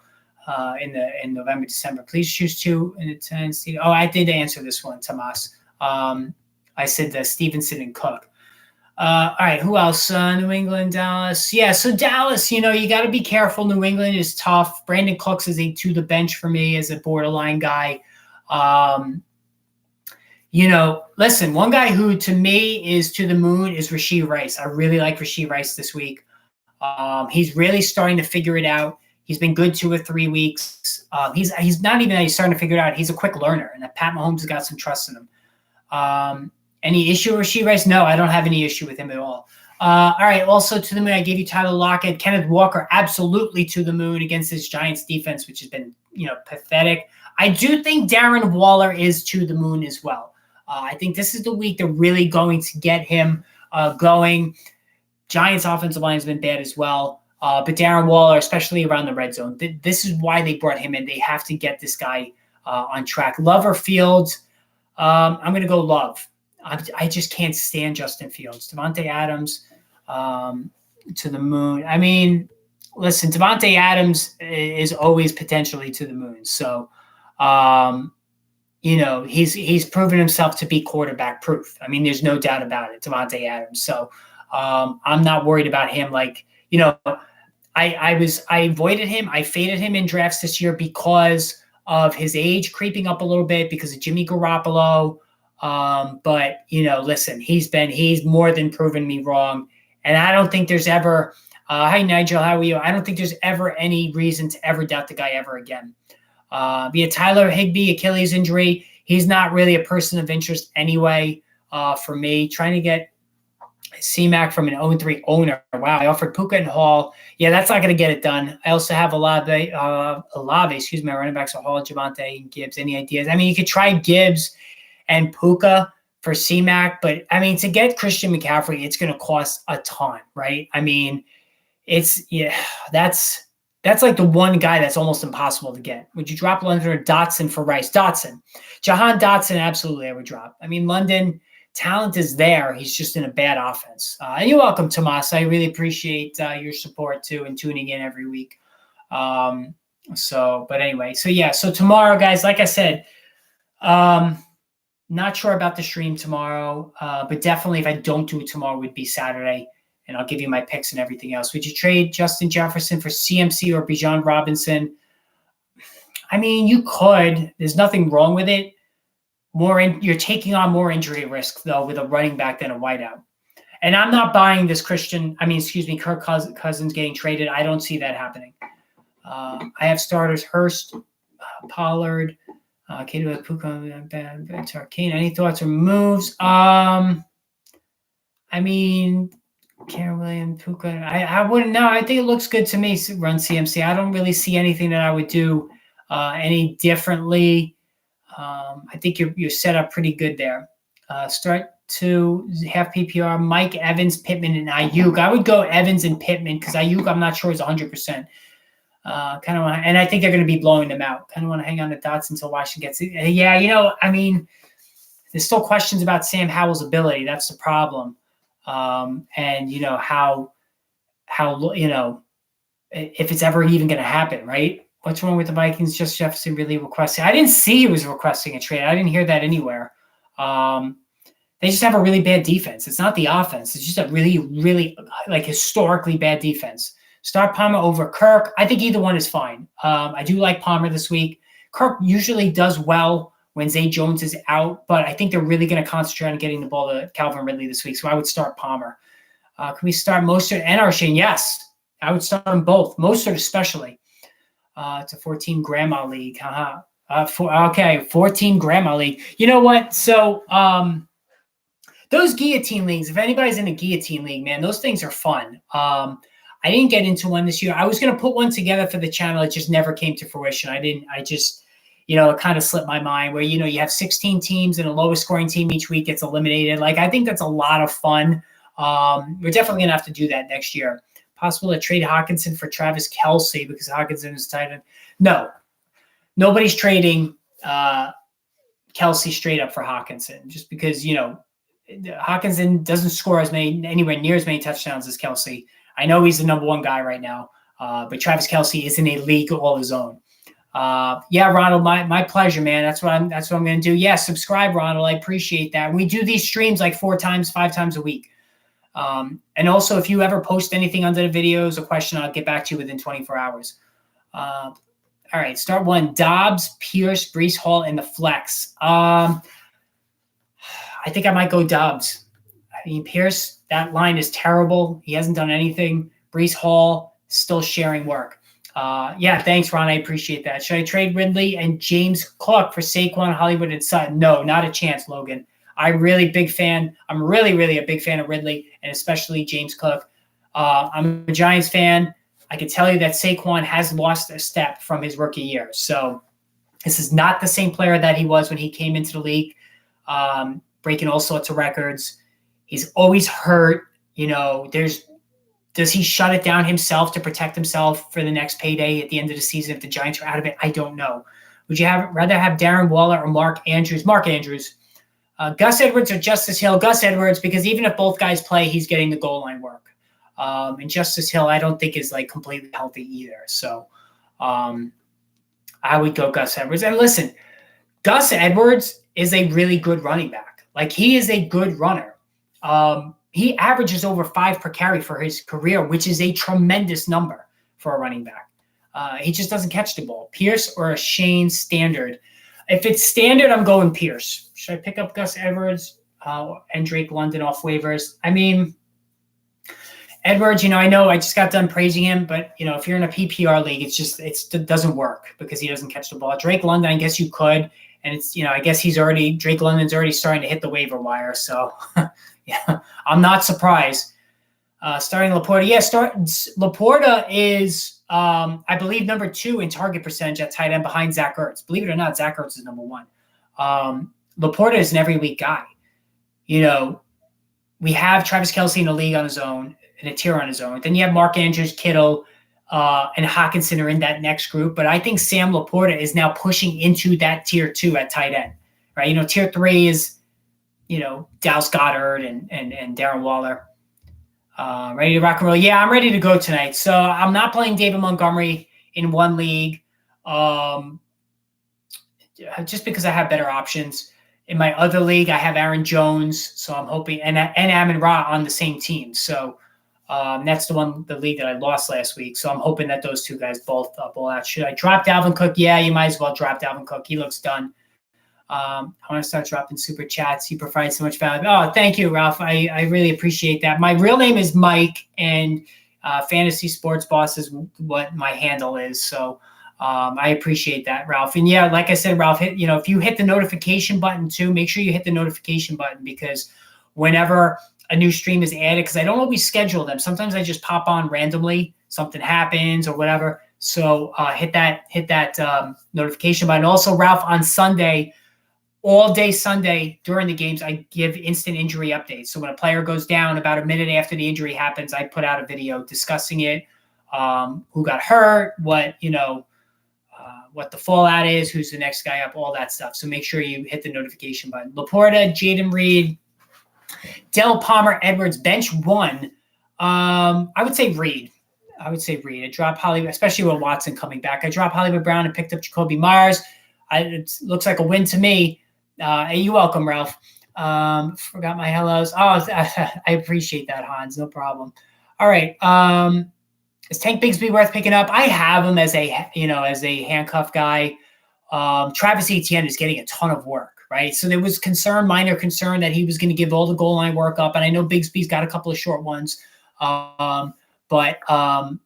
in November, December. Please choose 2 in a 10. Oh, I did answer this one, Tomas. I said Stevenson and Cook. All right, who else? New England, Dallas. Yeah, so Dallas, you got to be careful. New England is tough. Brandon Cooks is a to the bench for me as a borderline guy. Listen, one guy who to me is to the moon is Rashee Rice. I really like Rashee Rice this week. He's really starting to figure it out. He's been good 2 or 3 weeks. He's not even that he's starting to figure it out. He's a quick learner, and that Pat Mahomes has got some trust in him. Any issue with Rashee Rice? No, I don't have any issue with him at all. All right, also to the moon, I gave you Tyler Lockett. Kenneth Walker, absolutely to the moon against this Giants defense, which has been, pathetic. I do think Darren Waller is to the moon as well. I think this is the week they're really going to get him going. Giants offensive line has been bad as well. But Darren Waller, especially around the red zone, this is why they brought him in. They have to get this guy on track. Love or Fields? I'm going to go Love. I just can't stand Justin Fields. Davante Adams to the moon. I mean, listen, Davante Adams is always potentially to the moon. So, he's proven himself to be quarterback proof. I mean, there's no doubt about it, Davante Adams. So I'm not worried about him. I avoided him. I faded him in drafts this year because of his age creeping up a little bit, because of Jimmy Garoppolo. But listen, he's more than proven me wrong. And I don't think there's ever, hi Nigel, how are you? I don't think there's ever any reason to ever doubt the guy ever again. Tyler Higbee, Achilles injury. He's not really a person of interest anyway, for me. Trying to get C-Mac from an 0-3 owner. Wow. I offered Puka and Hall. Yeah, that's not going to get it done. I also have Olave, my running backs are Hall, Javonte, and Gibbs. Any ideas? I mean, you could try Gibbs and Puka for C-Mac, but I mean, to get Christian McCaffrey, it's going to cost a ton, right? I mean, that's like the one guy that's almost impossible to get. Would you drop London or Dotson for Rice? Dotson. Jahan Dotson, absolutely I would drop. I mean, London, talent is there. He's just in a bad offense. And you're welcome, Tomas. I really appreciate your support too and tuning in every week. So tomorrow, guys, like I said, not sure about the stream tomorrow, but definitely if I don't do it tomorrow, it would be Saturday, and I'll give you my picks and everything else. Would you trade Justin Jefferson for CMC or Bijan Robinson? I mean, you could. There's nothing wrong with it. You're taking on more injury risk, though, with a running back than a wideout. And I'm not buying this Kirk Cousins getting traded. I don't see that happening. I have starters Hurst, Pollard, Tarkane. Any thoughts or moves? I mean, Karen Williams, Puka. I wouldn't know. I think it looks good to me. Run CMC. I don't really see anything that I would do any differently. I think you're set up pretty good there. Start to half PPR. Mike Evans, Pittman, and Ayuk. I would go Evans and Pittman because Ayuk, I'm not sure is 100%. And I think they're going to be blowing them out. Kind of want to hang on to Dots until Washington gets it. Yeah, I mean, there's still questions about Sam Howell's ability. That's the problem. And how if it's ever even going to happen, right? What's wrong with the Vikings? Just Jefferson really requesting. I didn't see he was requesting a trade. I didn't hear that anywhere. They just have a really bad defense. It's not the offense. It's just a really, really historically bad defense. Start Palmer over Kirk. I think either one is fine. I do like Palmer this week. Kirk usually does well when Zay Jones is out, but I think they're really going to concentrate on getting the ball to Calvin Ridley this week. So I would start Palmer. Can we start Mostert and Arshane? Yes, I would start them both. Mostert especially. It's a 14 grandma league. 14 grandma league. You know what? So those guillotine leagues, if anybody's in a guillotine league, man, those things are fun. I didn't get into one this year. I was going to put one together for the channel. It just never came to fruition. it kind of slipped my mind where, you have 16 teams and a lowest scoring team each week gets eliminated. I think that's a lot of fun. We're definitely going to have to do that next year. Possible to trade Hawkinson for Travis Kelce because Hawkinson is tight end. No, nobody's trading Kelce straight up for Hawkinson just because, Hawkinson doesn't score anywhere near as many touchdowns as Kelce. I know he's the number one guy right now, but Travis Kelce is in a league all his own. Ronald, my pleasure, man. That's what I'm going to do. Yeah, subscribe, Ronald. I appreciate that. We do these streams 5 times a week. And also, if you ever post anything under the videos, a question, I'll get back to you within 24 hours. All right, start one. Dobbs, Pierce, Breece Hall, and the flex. I think I might go Dobbs. I mean, Pierce, that line is terrible. He hasn't done anything. Breece Hall, still sharing work. Yeah, thanks, Ron. I appreciate that. Should I trade Ridley and James Cook for Saquon, Hollywood, and Sutton? No, not a chance, Logan. I'm really big fan. I'm really, really a big fan of Ridley and especially James Cook. I'm a Giants fan. I can tell you that Saquon has lost a step from his rookie year. So this is not the same player that he was when he came into the league, breaking all sorts of records. He's always hurt. Does he shut it down himself to protect himself for the next payday at the end of the season if the Giants are out of it? I don't know. Would you rather have Darren Waller or Mark Andrews? Mark Andrews. Gus Edwards or Justice Hill? Gus Edwards, because even if both guys play, he's getting the goal line work. And Justice Hill, I don't think is like completely healthy either. So I would go Gus Edwards. And listen, Gus Edwards is a really good running back. Like, he is a good runner. He averages over 5 per carry for his career, which is a tremendous number for a running back. He just doesn't catch the ball. Pierce or a Shane Standard? If it's Standard, I'm going Pierce. Should I pick up Gus Edwards and Drake London off waivers? I mean, Edwards, I know I just got done praising him, but, if you're in a PPR league, it doesn't work because he doesn't catch the ball. Drake London, I guess you could. And it's, I guess Drake London's already starting to hit the waiver wire. So, yeah, I'm not surprised. Starting Laporta. Yeah, Laporta is, I believe, number 2 in target percentage at tight end behind Zach Ertz. Believe it or not, Zach Ertz is number 1. Laporta is an every week guy. We have Travis Kelce in the league on his own, in a tier on his own. Then you have Mark Andrews, Kittle, and Hockenson are in that next group. But I think Sam Laporta is now pushing into that tier 2 at tight end, right? Tier 3 is, Dallas Goedert and Darren Waller. Ready to rock and roll? Yeah, I'm ready to go tonight. So I'm not playing David Montgomery in one league just because I have better options. In my other league, I have Aaron Jones. So I'm hoping, and Amon-Ra on the same team. So that's the league that I lost last week. So I'm hoping that those two guys both ball out. Should I drop Dalvin Cook? Yeah, you might as well drop Dalvin Cook. He looks done. I want to start dropping super chats. You provide so much value. Oh, thank you, Ralph. I really appreciate that. My real name is Mike, and Fantasy Sports Boss is what my handle is. So I appreciate that, Ralph. And yeah, like I said, Ralph, if you hit the notification button too, make sure you hit the notification button, because whenever a new stream is added, because I don't always schedule them. Sometimes I just pop on randomly, something happens or whatever. So hit that notification button. Also, Ralph, on Sunday, all day Sunday during the games, I give instant injury updates. So when a player goes down, about a minute after the injury happens, I put out a video discussing it, who got hurt, what the fallout is, who's the next guy up, all that stuff. So make sure you hit the notification button. Laporta, Jaden Reed, Del Palmer, Edwards, bench 1. I would say Reed. I dropped Hollywood, especially with Watson coming back. I dropped Hollywood Brown and picked up Jacoby Myers. It looks like a win to me. Hey, you're welcome, Ralph. Forgot my hellos. Oh, I appreciate that, Hans. No problem. All right. Is Tank Bigsby worth picking up? I have him as a handcuff guy. Travis Etienne is getting a ton of work, right? So there was minor concern that he was going to give all the goal line work up. And I know Bigsby's got a couple of short ones. But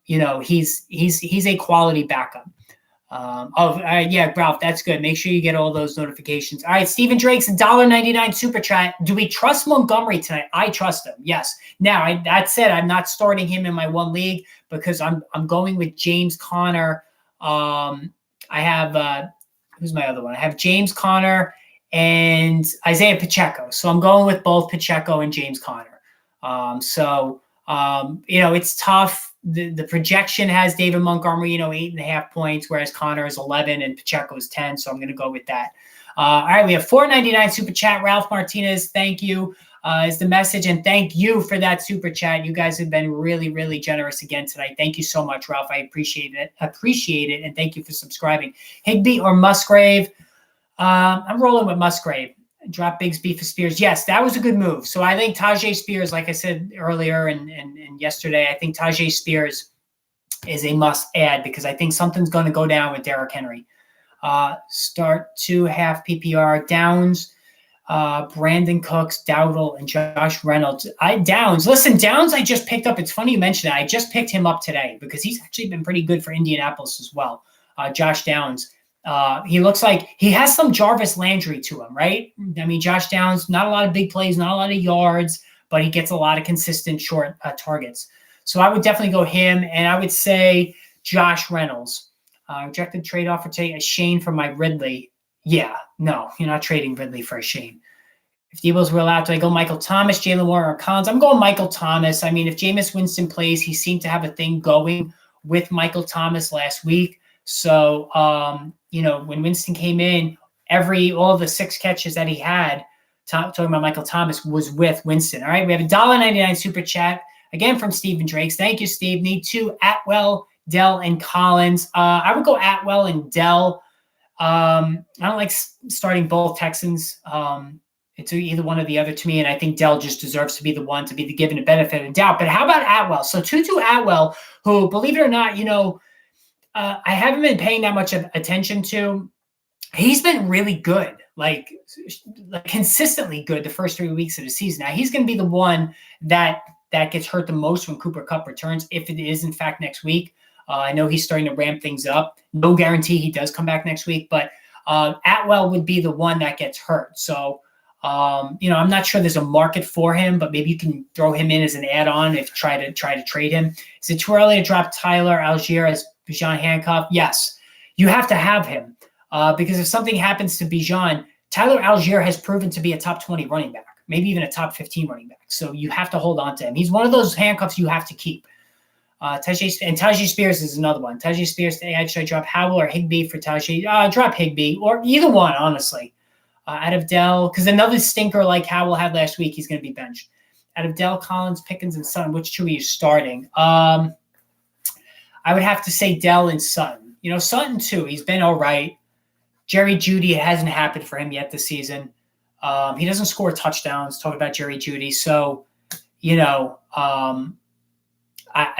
he's a quality backup. Yeah, Ralph, that's good. Make sure you get all those notifications. All right, Stephen Drake's $1.99 super chat. Do we trust Montgomery tonight? I trust him. Yes. Now, that said, I'm not starting him in my one league because I'm going with James Conner. I have who's my other one? I have James Conner and Isaiah Pacheco. So I'm going with both Pacheco and James Conner. It's tough. The projection has David Montgomery, 8.5 points, whereas Connor is 11 and Pacheco is 10. So I'm going to go with that. All right, we have $4.99 super chat. Ralph Martinez, thank you, is the message. And thank you for that super chat. You guys have been really, really generous again tonight. Thank you so much, Ralph. I appreciate it. And thank you for subscribing. Higbee or Musgrave? I'm rolling with Musgrave. Drop Bigsby for Spears. Yes, that was a good move. So I think Tajay Spears, like I said earlier and yesterday, I think Tajay Spears is a must add because I think something's going to go down with Derrick Henry. Start 2 half PPR downs. Brandon Cooks, Dowdle, and Josh Reynolds. Downs, I just picked up. It's funny you mentioned that. I just picked him up today because he's actually been pretty good for Indianapolis as well. Josh Downs. He looks like he has some Jarvis Landry to him, right? I mean, Josh Downs, not a lot of big plays, not a lot of yards, but he gets a lot of consistent short targets. So I would definitely go him, and I would say Josh Reynolds. Rejected trade offer today, a Shane for my Ridley. Yeah, no, you're not trading Ridley for a Shane. If Debo's real out, do I go Michael Thomas, Jalen Warren, or Collins? I'm going Michael Thomas. I mean, if Jameis Winston plays, he seemed to have a thing going with Michael Thomas last week. So, when Winston came in, all of the 6 catches that he had, talking about Michael Thomas, was with Winston. All right, we have $1.99 super chat, again from Stephen Drakes. Thank you, Steve. Need 2, Atwell, Dell, and Collins. I would go Atwell and Dell. I don't like starting both Texans. It's either one or the other to me, and I think Dell just deserves to be the one to be given the benefit of the doubt. But how about Atwell? So Tutu Atwell, who, believe it or not, I haven't been paying that much attention to. He's been really good, like consistently good the first 3 weeks of the season. Now, he's going to be the one that gets hurt the most when Cooper Kupp returns, if it is, in fact, next week. I know he's starting to ramp things up. No guarantee he does come back next week, but Atwell would be the one that gets hurt. So, I'm not sure there's a market for him, but maybe you can throw him in as an add-on if try to trade him. Is it too early to drop Tyler Algier as Bijan handcuff? Yes, you have to have him because if something happens to Bijan, Tyler Algier has proven to be a top 20 running back, maybe even a top 15 running back. So you have to hold on to him. He's one of those handcuffs you have to keep. Tyjae Spears is another one. Tyjae Spears, should I drop Howell or Higbee for Tyjae? Drop Higbee or either one, honestly. Out of Dell, because another stinker like Howell had last week, he's going to be benched. Out of Dell, Collins, Pickens, and Sutton, which 2 are you starting? I would have to say Dell and Sutton. Sutton too. He's been all right. Jerry Jeudy, it hasn't happened for him yet this season. He doesn't score touchdowns. Talk about Jerry Jeudy. So,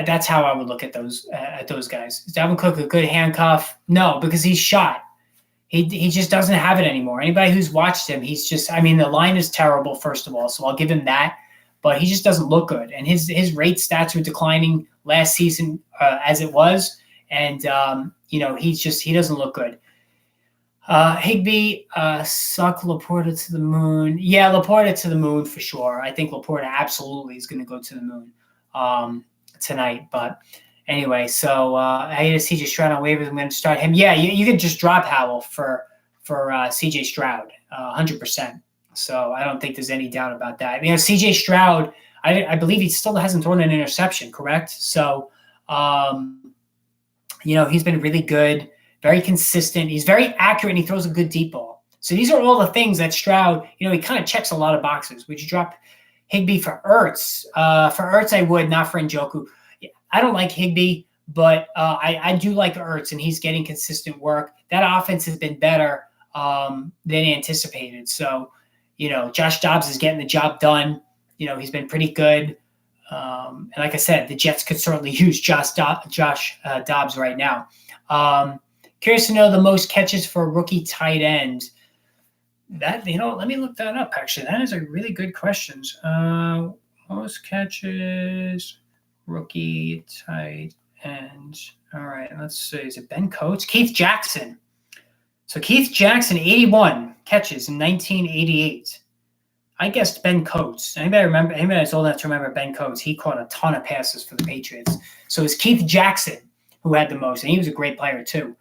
that's how I would look at those guys. Is Dalvin Cook a good handcuff? No, because he's shot. He just doesn't have it anymore. Anybody who's watched him, the line is terrible, first of all, so I'll give him that. But he just doesn't look good. And his rate stats were declining last season as it was. And, he doesn't look good. Higbee, suck Laporta to the moon. Yeah, Laporta to the moon for sure. I think Laporta absolutely is going to go to the moon tonight. But anyway, so I had CJ Stroud on waivers. I'm going to start him. Yeah, you could just drop Howell for CJ Stroud, 100%. So I don't think there's any doubt about that. CJ Stroud, I believe he still hasn't thrown an interception, correct? So, he's been really good, very consistent. He's very accurate, and he throws a good deep ball. So these are all the things that Stroud, he kind of checks a lot of boxes. Would you drop Higbee for Ertz? For Ertz, I would, not for Njoku. I don't like Higbee, but I do like Ertz, and he's getting consistent work. That offense has been better than anticipated. So, Josh Dobbs is getting the job done. He's been pretty good. And like I said, the Jets could certainly use Josh Dobbs right now. Curious to know the most catches for a rookie tight end. That, let me look that up, actually. That is a really good question. Most catches, rookie tight end. All right, let's see. Is it Ben Coates? Keith Jackson. So Keith Jackson, 81 catches in 1988. I guessed Ben Coates. Anybody that's old enough to remember Ben Coates? He caught a ton of passes for the Patriots. So it's Keith Jackson who had the most, and he was a great player too.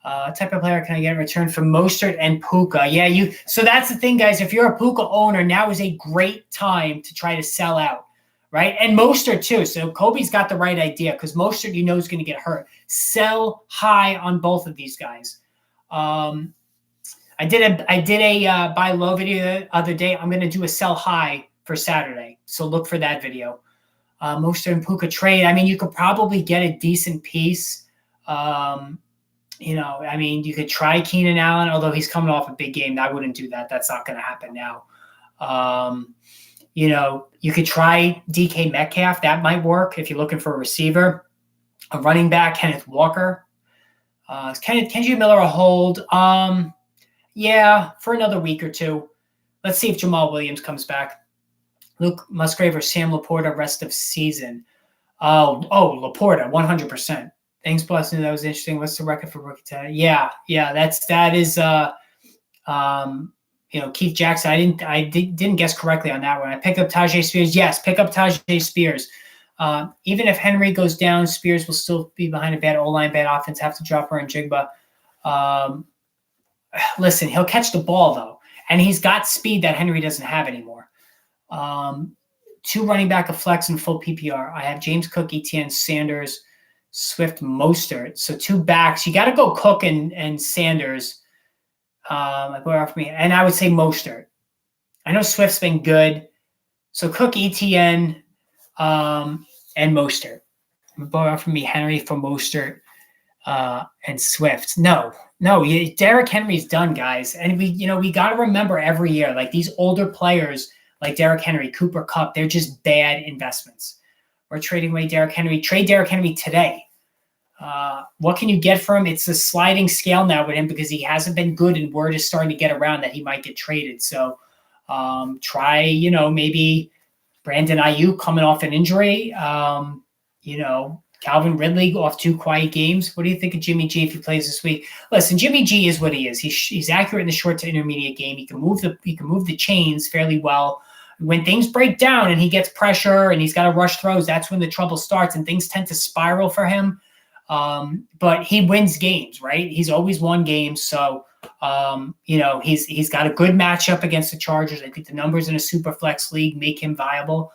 Type of player can I get in return for Mostert and Puka? Yeah, so that's the thing, guys. If you're a Puka owner, now is a great time to try to sell out, right? And Mostert too. So Kobe's got the right idea because Mostert, is going to get hurt. Sell high on both of these guys. I did a buy low video the other day. I'm going to do a sell high for Saturday. So look for that video. Mostert and Puka trade. You could probably get a decent piece. You could try Keenan Allen, although he's coming off a big game. I wouldn't do that. That's not going to happen now. You could try DK Metcalf. That might work if you're looking for a receiver. A running back, Kenneth Walker. Kenji Miller a hold. Yeah, for another week or two. Let's see if Jamal Williams comes back. Luke Musgrave or Sam Laporta rest of season. Oh, Laporta, 100%. Thanks, Boston. That was interesting. What's the record for rookie tag? Yeah, that is Keith Jackson. I didn't guess correctly on that one. I picked up Tyjae Spears. Yes, pick up Tyjae Spears. Even if Henry goes down, Spears will still be behind a bad O-line, bad offense, have to drop her in Jigba. Listen, he'll catch the ball, though, and he's got speed that Henry doesn't have anymore. 2 running back, a flex, and full PPR. I have James Cook, Etienne, Sanders, Swift, Mostert. So 2 backs. You got to go Cook and Sanders. And I would say Mostert. I know Swift's been good. So Cook, Etienne, and Mostert. Borrow from me Henry for Mostert and Swift. No, Derrick Henry's done, guys. And we got to remember every year, like these older players like Derrick Henry, Cooper Kupp, they're just bad investments. We're trading away Derrick Henry. Trade Derrick Henry today. What can you get from him? It's a sliding scale now with him because he hasn't been good, and word is starting to get around that he might get traded. So try, maybe Brandon Ayuk coming off an injury. Calvin Ridley off 2 quiet games. What do you think of Jimmy G if he plays this week? Listen, Jimmy G is what he is. He's accurate in the short to intermediate game. He can move the chains fairly well. When things break down and he gets pressure and he's got to rush throws, that's when the trouble starts and things tend to spiral for him. But he wins games, right? He's always won games. So, he's got a good matchup against the Chargers. I think the numbers in a super flex league make him viable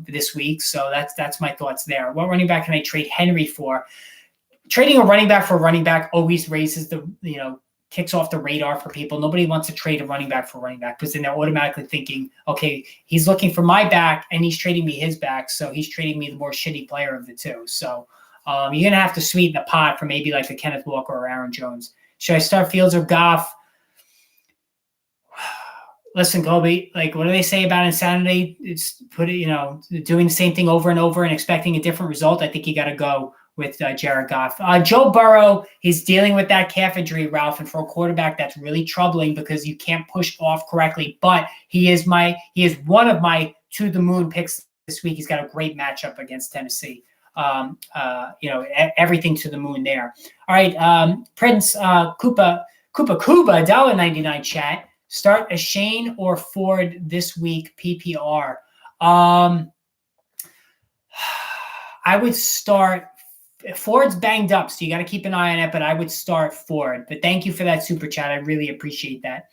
this week. So that's my thoughts there. What running back can I trade Henry for? Trading a running back for a running back always raises kicks off the radar for people. Nobody wants to trade a running back for a running back because then they're automatically thinking, okay, he's looking for my back and he's trading me his back. So he's trading me the more shitty player of the two. So you're going to have to sweeten the pot for maybe like a Kenneth Walker or Aaron Jones. Should I start Fields or Goff? Listen, Kobe, like what do they say about insanity? It's doing the same thing over and over and expecting a different result. I think you got to go with Jared Goff. Joe Burrow, he's dealing with that calf injury, Ralph, and for a quarterback, that's really troubling because you can't push off correctly. But he is one of my to the moon picks this week. He's got a great matchup against Tennessee. Everything to the moon there. All right, Prince Koopa $1.99 chat. Start a Shane or Ford this week PPR. I would start. Ford's banged up, so you got to keep an eye on it, but I would start Ford. But thank you for that super chat. I really appreciate that.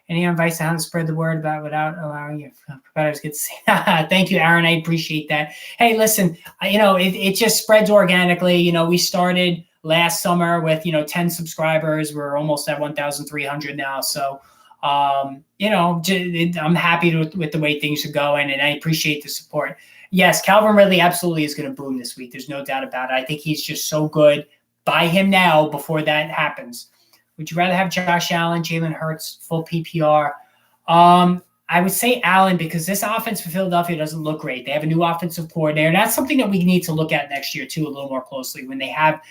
Any advice on how to spread the word about without allowing your competitors get to see? Thank you, Aaron. I appreciate that. Hey, listen, it just spreads organically. We started last summer with, 10 subscribers. We're almost at 1,300 now. So, I'm happy with the way things are going, and I appreciate the support. Yes, Calvin Ridley absolutely is going to boom this week. There's no doubt about it. I think he's just so good. Buy him now before that happens. Would you rather have Josh Allen, Jalen Hurts, full PPR? I would say Allen because this offense for Philadelphia doesn't look great. They have a new offensive coordinator. And that's something that we need to look at next year, too, a little more closely. When they have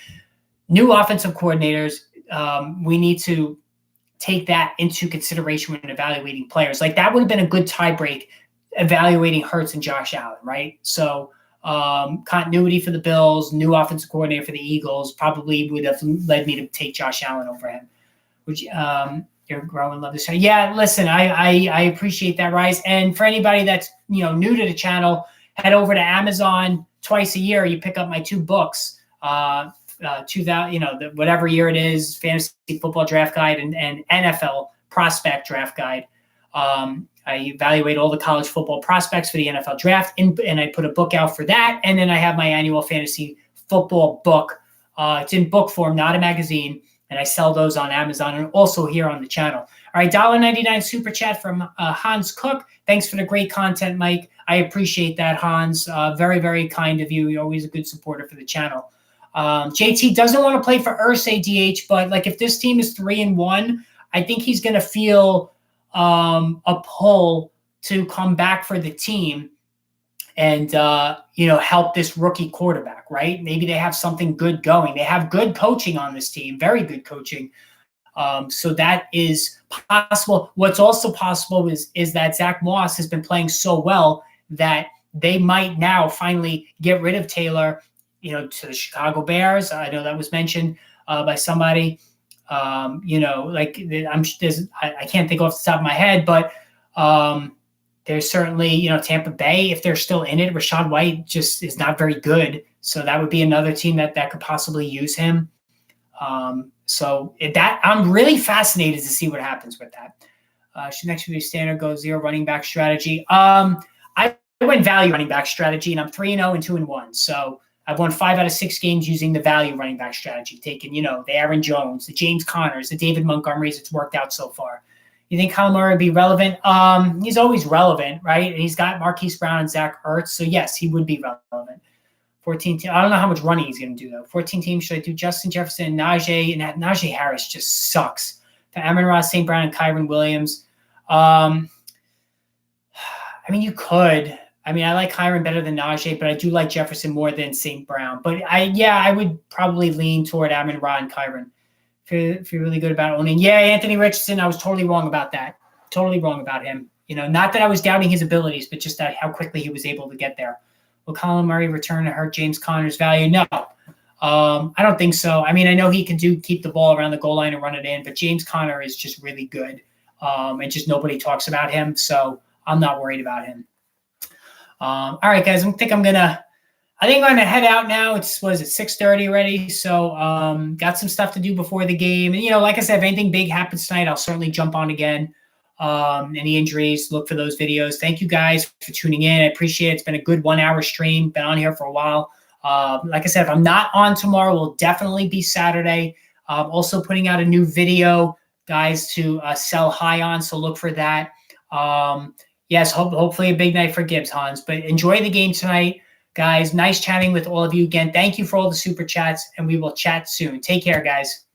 new offensive coordinators, we need to take that into consideration when evaluating players. Like that would have been a good tiebreak evaluating Hurts and Josh Allen, right? So continuity for the Bills, new offensive coordinator for the Eagles probably would have led me to take Josh Allen over him. Would you, you're growing, love this show. Yeah, listen, I appreciate that, Rise. And for anybody that's new to the channel, head over to Amazon twice a year. You pick up my 2 books, 2000, whatever year it is, Fantasy Football Draft Guide and NFL Prospect Draft Guide. I evaluate all the college football prospects for the NFL draft, and I put a book out for that. And then I have my annual fantasy football book. It's in book form, not a magazine, and I sell those on Amazon and also here on the channel. All right, $1.99 super chat from Hans Cook. Thanks for the great content, Mike. I appreciate that, Hans. Very, very kind of you. You're always a good supporter for the channel. JT doesn't want to play for Irsay DH, but like if this team is 3-1, I think he's going to feel a pull to come back for the team and, help this rookie quarterback, right? Maybe they have something good going. They have good coaching on this team, very good coaching. So that is possible. What's also possible is that Zach Moss has been playing so well that they might now finally get rid of Taylor, to the Chicago Bears. I know that was mentioned by somebody. I can't think off the top of my head, but there's certainly, Tampa Bay, if they're still in it. Rachaad White just is not very good. So that would be another team that could possibly use him. So I'm really fascinated to see what happens with that. Should next be standard go 0 running back strategy. I went value running back strategy, and I'm 3-0 and 2-1. So I've won 5 out of 6 games using the value running back strategy, taking, the Aaron Jones, the James Connors, the David Montgomerys. It's worked out so far. You think Kyler Murray would be relevant? He's always relevant, right? And he's got Marquise Brown and Zach Ertz. So yes, he would be relevant. 14 teams. I don't know how much running he's going to do, though. 14 teams. Should I do Justin Jefferson, Najee? And Najee Harris just sucks. For Amon-Ra, St. Brown, and Kyren Williams. You could. I like Kyren better than Najee, but I do like Jefferson more than St. Brown. But I would probably lean toward Amon-Ra and Kyren. If you're really good about owning. Yeah, Anthony Richardson, I was totally wrong about that. Totally wrong about him. Not that I was doubting his abilities, but just that how quickly he was able to get there. Will Kyler Murray return to hurt James Conner's value? No. I don't think so. I know he can keep the ball around the goal line and run it in, but James Conner is just really good. And just nobody talks about him, so I'm not worried about him. All right, guys, I think I'm going to head out now. It's 6:30 already. So got some stuff to do before the game. And, like I said, if anything big happens tonight, I'll certainly jump on again. Any injuries, look for those videos. Thank you guys for tuning in. I appreciate it. It's been a good 1-hour stream. Been on here for a while. Like I said, if I'm not on tomorrow, we'll definitely be Saturday. Also putting out a new video, guys, to sell high on. So look for that. Yes, hopefully a big night for Gibbs, Hans. But enjoy the game tonight. Guys, nice chatting with all of you again. Thank you for all the super chats, and we will chat soon. Take care, guys.